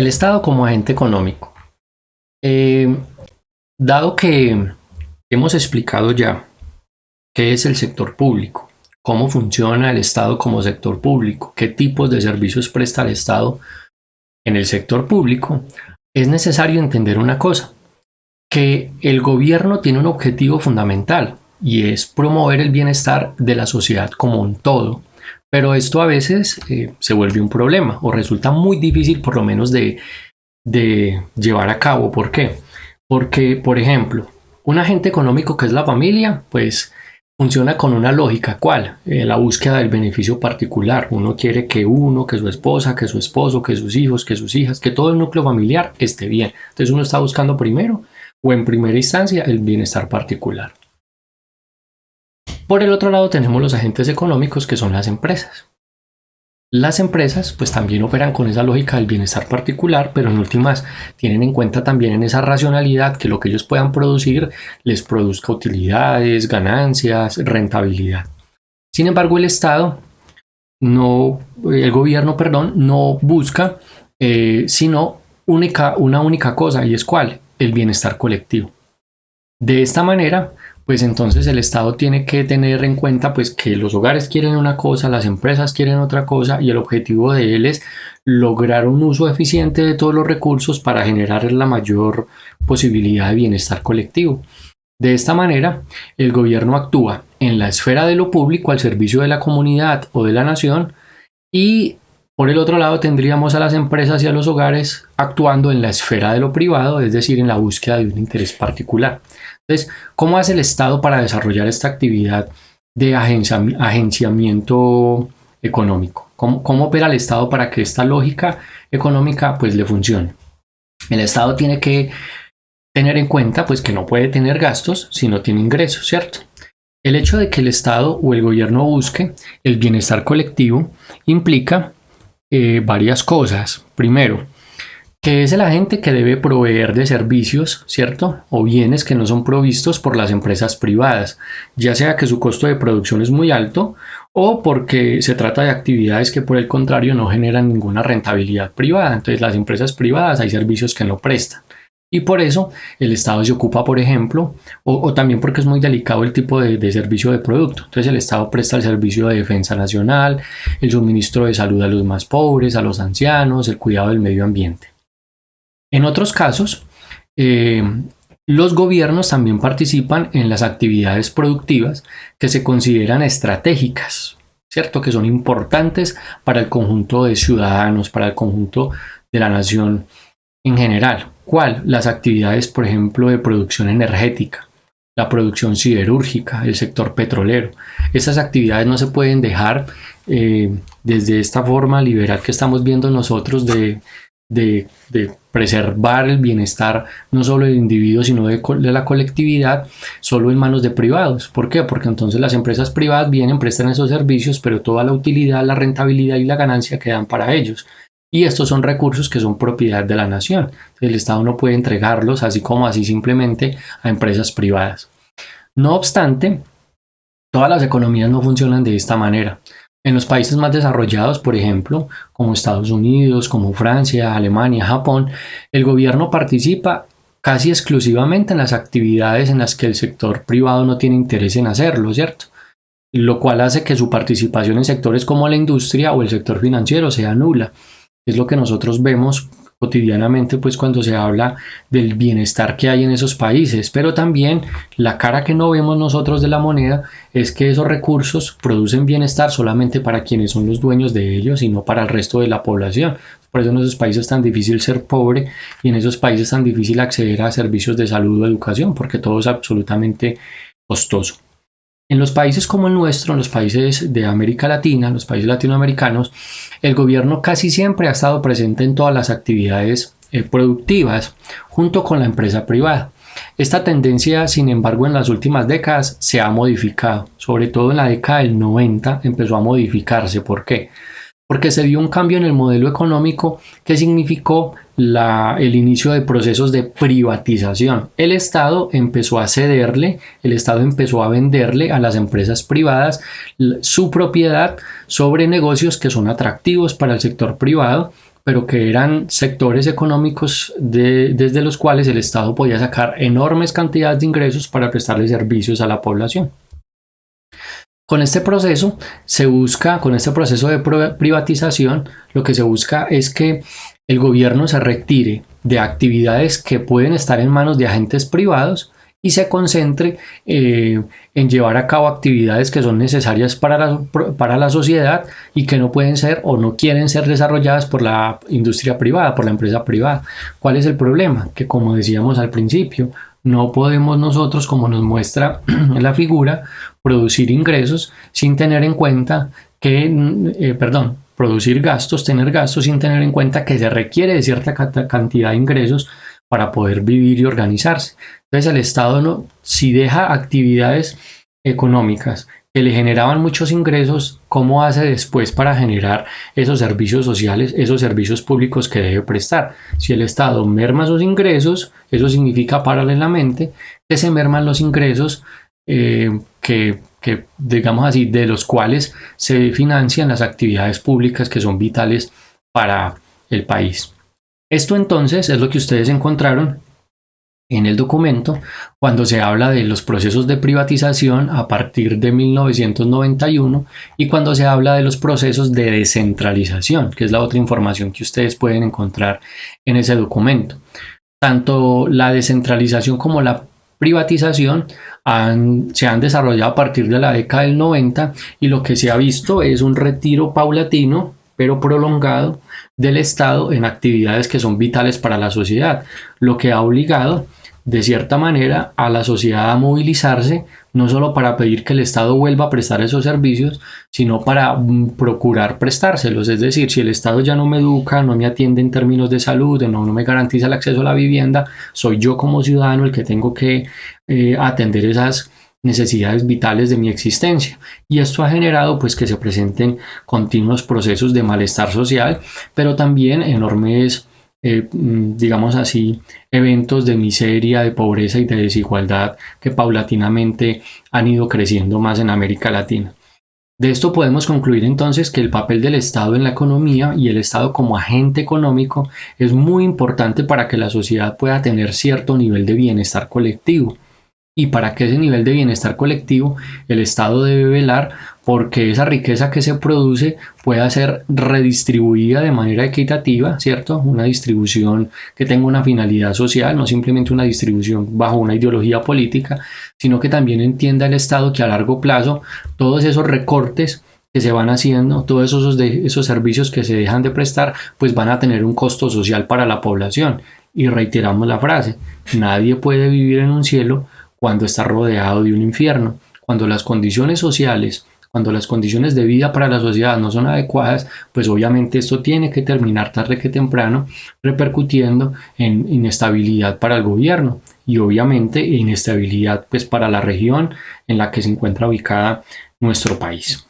El Estado como agente económico. Eh, Dado que hemos explicado ya qué es el sector público, cómo funciona el Estado como sector público, qué tipos de servicios presta el Estado en el sector público, es necesario entender una cosa, que el gobierno tiene un objetivo fundamental y es promover el bienestar de la sociedad como un todo. Pero esto a veces se vuelve un problema o resulta muy difícil por lo menos de llevar a cabo. ¿Por qué? Porque, por ejemplo, un agente económico que es la familia, pues funciona con una lógica. ¿Cuál? La búsqueda del beneficio particular. Uno quiere que su esposa, que su esposo, que sus hijos, que sus hijas, que todo el núcleo familiar esté bien. Entonces uno está buscando primero o en primera instancia el bienestar particular. Por el otro lado tenemos los agentes económicos que son las empresas. Las empresas pues también operan con esa lógica del bienestar particular, pero en últimas tienen en cuenta también en esa racionalidad que lo que ellos puedan producir les produzca utilidades, ganancias, rentabilidad. Sin embargo, el gobierno, perdón, no busca sino una única cosa, y es ¿cuál? El bienestar colectivo. De esta manera, pues entonces el Estado tiene que tener en cuenta pues que los hogares quieren una cosa, las empresas quieren otra cosa y el objetivo de él es lograr un uso eficiente de todos los recursos para generar la mayor posibilidad de bienestar colectivo. De esta manera, el gobierno actúa en la esfera de lo público al servicio de la comunidad o de la nación y por el otro lado tendríamos a las empresas y a los hogares actuando en la esfera de lo privado, es decir, en la búsqueda de un interés particular. Entonces, ¿cómo hace el Estado para desarrollar esta actividad de agenciamiento económico? ¿Cómo opera el Estado para que esta lógica económica pues le funcione? El Estado tiene que tener en cuenta pues que no puede tener gastos si no tiene ingresos, ¿cierto? El hecho de que el Estado o el gobierno busque el bienestar colectivo implica varias cosas. Primero, que es el agente que debe proveer de servicios, ¿cierto? O bienes que no son provistos por las empresas privadas, ya sea que su costo de producción es muy alto o porque se trata de actividades que por el contrario no generan ninguna rentabilidad privada. Entonces las empresas privadas hay servicios que no prestan. Y por eso el Estado se ocupa, por ejemplo, o también porque es muy delicado el tipo de servicio de producto. Entonces el Estado presta el servicio de defensa nacional, el suministro de salud a los más pobres, a los ancianos, el cuidado del medio ambiente. En otros casos, los gobiernos también participan en las actividades productivas que se consideran estratégicas, ¿cierto? Que son importantes para el conjunto de ciudadanos, para el conjunto de la nación en general. ¿Cuál? Las actividades, por ejemplo, de producción energética, la producción siderúrgica, el sector petrolero. Estas actividades no se pueden dejar desde esta forma liberal que estamos viendo nosotros de preservar el bienestar no solo del individuo sino de la colectividad solo en manos de privados. ¿Por qué? Porque entonces las empresas privadas vienen, prestan esos servicios, pero toda la utilidad, la rentabilidad y la ganancia quedan para ellos. Y estos son recursos que son propiedad de la nación. El Estado no puede entregarlos así como así simplemente a empresas privadas. No obstante, todas las economías no funcionan de esta manera. En los países más desarrollados, por ejemplo, como Estados Unidos, como Francia, Alemania, Japón, el gobierno participa casi exclusivamente en las actividades en las que el sector privado no tiene interés en hacerlo, ¿cierto? Lo cual hace que su participación en sectores como la industria o el sector financiero sea nula. Es lo que nosotros vemos cotidianamente pues cuando se habla del bienestar que hay en esos países, pero también la cara que no vemos nosotros de la moneda es que esos recursos producen bienestar solamente para quienes son los dueños de ellos y no para el resto de la población. Por eso en esos países es tan difícil ser pobre y en esos países es tan difícil acceder a servicios de salud o educación porque todo es absolutamente costoso. En los países como el nuestro, en los países de América Latina, los países latinoamericanos, el gobierno casi siempre ha estado presente en todas las actividades productivas junto con la empresa privada. Esta tendencia, sin embargo, en las últimas décadas se ha modificado, sobre todo en la década del 90 empezó a modificarse. ¿Por qué? Porque se dio un cambio en el modelo económico que significó el inicio de procesos de privatización. El Estado empezó a cederle, el Estado empezó a venderle a las empresas privadas su propiedad sobre negocios que son atractivos para el sector privado, pero que eran sectores económicos desde los cuales el Estado podía sacar enormes cantidades de ingresos para prestarle servicios a la población. Con este proceso con este proceso de privatización, lo que se busca es que el gobierno se retire de actividades que pueden estar en manos de agentes privados y se concentre en llevar a cabo actividades que son necesarias para la sociedad y que no pueden ser o no quieren ser desarrolladas por la industria privada, por la empresa privada. ¿Cuál es el problema? Que como decíamos al principio, no podemos nosotros, como nos muestra la figura, producir ingresos sin tener en cuenta producir gastos, tener gastos sin tener en cuenta que se requiere de cierta cantidad de ingresos para poder vivir y organizarse. Entonces el Estado si deja actividades económicas que le generaban muchos ingresos, ¿cómo hace después para generar esos servicios sociales, esos servicios públicos que debe prestar? Si el Estado merma sus ingresos, eso significa paralelamente que se merman los ingresos que, digamos así, de los cuales se financian las actividades públicas que son vitales para el país. Esto entonces es lo que ustedes encontraron en el documento cuando se habla de los procesos de privatización a partir de 1991 y cuando se habla de los procesos de descentralización, que es la otra información que ustedes pueden encontrar en ese documento. Tanto la descentralización como la privatización se han desarrollado a partir de la década del 90 y lo que se ha visto es un retiro paulatino pero prolongado del Estado en actividades que son vitales para la sociedad, lo que ha obligado de cierta manera a la sociedad a movilizarse, no solo para pedir que el Estado vuelva a prestar esos servicios, sino para procurar prestárselos. Es decir, si el Estado ya no me educa, no me atiende en términos de salud, no me garantiza el acceso a la vivienda, soy yo como ciudadano el que tengo que atender esas necesidades vitales de mi existencia. Y esto ha generado pues que se presenten continuos procesos de malestar social, pero también enormes digamos así, eventos de miseria, de pobreza y de desigualdad que paulatinamente han ido creciendo más en América Latina. De esto podemos concluir entonces que el papel del Estado en la economía y el Estado como agente económico es muy importante para que la sociedad pueda tener cierto nivel de bienestar colectivo. Y para que ese nivel de bienestar colectivo, el Estado debe velar porque esa riqueza que se produce pueda ser redistribuida de manera equitativa, ¿cierto? Una distribución que tenga una finalidad social, no simplemente una distribución bajo una ideología política, sino que también entienda el Estado que a largo plazo todos esos recortes que se van haciendo, todos esos servicios que se dejan de prestar, pues van a tener un costo social para la población. Y reiteramos la frase, nadie puede vivir en un cielo cuando está rodeado de un infierno. Cuando las condiciones sociales, cuando las condiciones de vida para la sociedad no son adecuadas, pues obviamente esto tiene que terminar tarde que temprano repercutiendo en inestabilidad para el gobierno y obviamente inestabilidad pues para la región en la que se encuentra ubicada nuestro país.